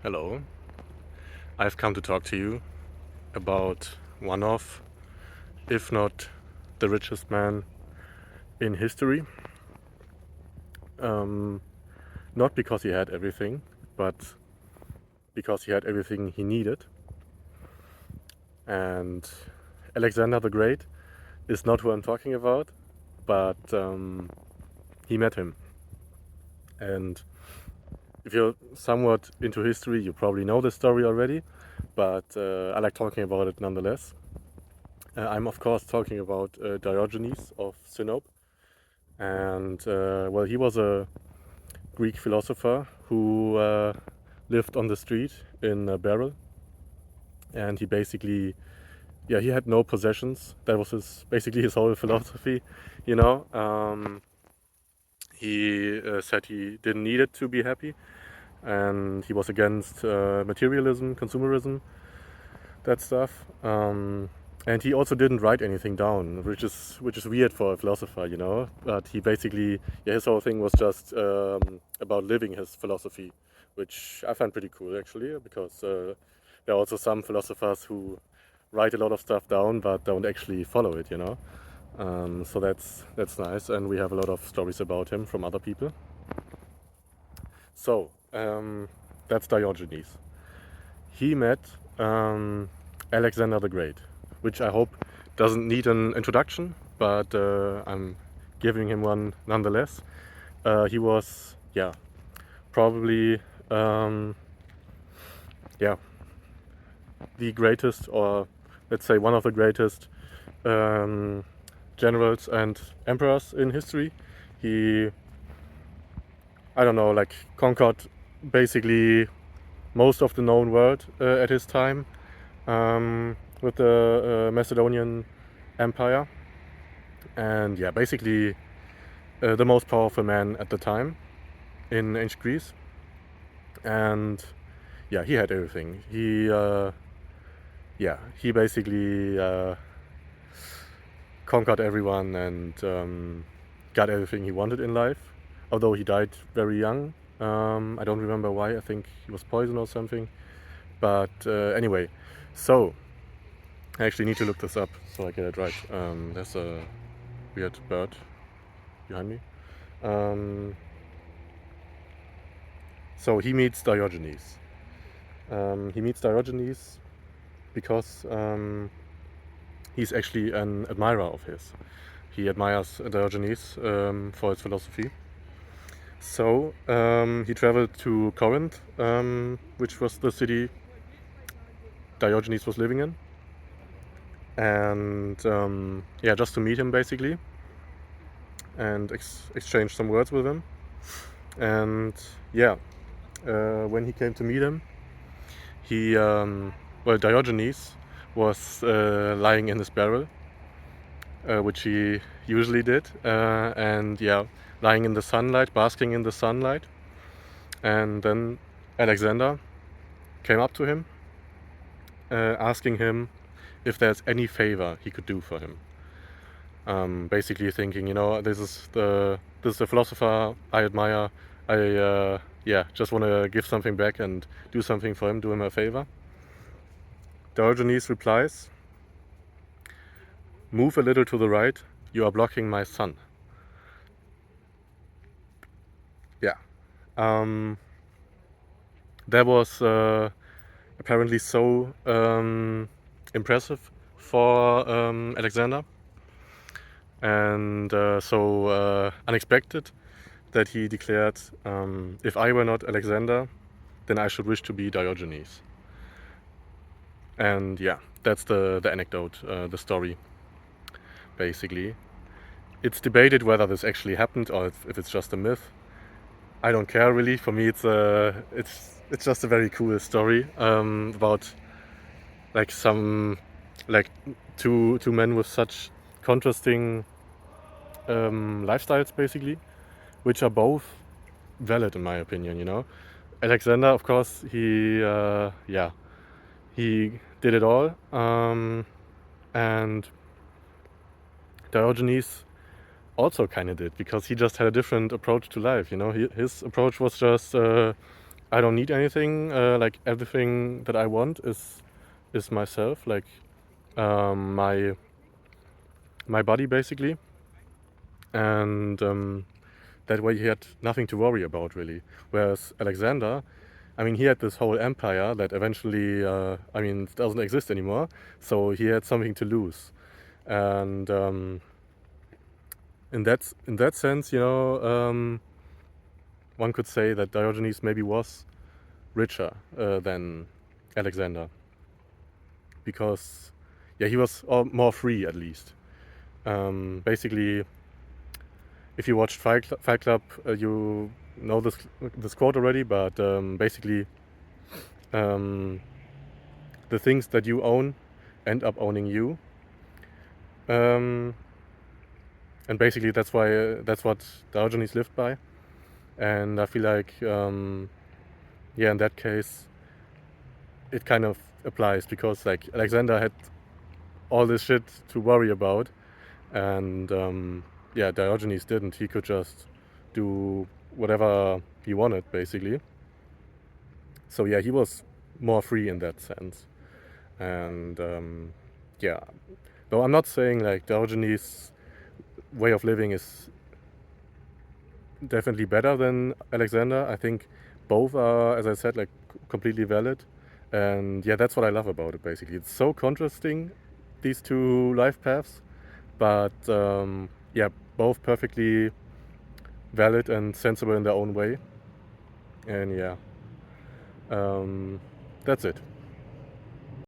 Hello. I've come to talk to you about one of, if not the richest man in history. Um, Not because he had everything, but because he had everything he needed. And Alexander the Great is not who I'm talking about, but he met him. And if you're somewhat into history, you probably know this story already, but I like talking about it nonetheless. I'm, of course, talking about Diogenes of Sinope. And well, he was a Greek philosopher who lived on the street in a barrel, and he basically, yeah, he had no possessions. That was basically his whole philosophy, you know. He said he didn't need it to be happy, and he was against materialism, consumerism, that stuff. And he also didn't write anything down, which is weird for a philosopher, you know. But he basically, yeah, his whole thing was just about living his philosophy, which I find pretty cool actually, because there are also some philosophers who write a lot of stuff down but don't actually follow it, you know. So that's nice, and we have a lot of stories about him from other people. So that's Diogenes. He met Alexander the Great, which I hope doesn't need an introduction, but I'm giving him one nonetheless. He was, yeah, probably, yeah, the greatest, or let's say one of the greatest generals and emperors in history. He, I don't know, like conquered basically most of the known world at his time with the Macedonian Empire. And yeah, basically the most powerful man at the time in ancient Greece. And yeah, he had everything. He basically conquered everyone and got everything he wanted in life. Although he died very young. I don't remember why. I think he was poisoned or something. But anyway, so I actually need to look this up so I get it right. There's a weird bird behind me. So he meets Diogenes. He meets Diogenes because he's actually an admirer of his. He admires Diogenes for his philosophy. So he traveled to Corinth, which was the city Diogenes was living in. And yeah, just to meet him basically and exchange some words with him. And yeah, when he came to meet him, Diogenes was lying in his barrel, which he usually did, and yeah, lying in the sunlight, basking in the sunlight. And then Alexander came up to him, asking him if there's any favor he could do for him. Basically thinking, you know, this is the philosopher I admire. I just want to give something back and do something for him, do him a favor. Diogenes replies, "Move a little to the right, you are blocking my sun." Yeah. That was apparently so impressive for Alexander and so unexpected that he declared, if I were not Alexander, then I should wish to be Diogenes. And yeah, that's the anecdote, the story, basically. It's debated whether this actually happened or if it's just a myth. I don't care really. For me, it's just a very cool story about like two men with such contrasting lifestyles, basically, which are both valid in my opinion. You know, Alexander, of course, he did it all, and Diogenes also kind of did, because he just had a different approach to life. You know, his approach was just I don't need anything. Like everything that I want is myself. Like my body basically, and that way he had nothing to worry about really. Whereas Alexander, I mean, he had this whole empire that eventually, I mean, doesn't exist anymore. So he had something to lose, and in that sense, one could say that Diogenes maybe was richer than Alexander, because yeah, he was more free at least. Basically, if you watched Fight Club, you know this quote already, but basically, the things that you own end up owning you, and basically that's what Diogenes lived by, and I feel like yeah, in that case, it kind of applies because like Alexander had all this shit to worry about, and yeah, Diogenes didn't. He could just do whatever he wanted basically. So yeah, he was more free in that sense, and yeah. Though I'm not saying like Diogenes' way of living is definitely better than Alexander. I think both are, as I said, like completely valid, and yeah, that's what I love about it. Basically, it's so contrasting, these two life paths, but yeah, both perfectly valid and sensible in their own way, and yeah, that's it.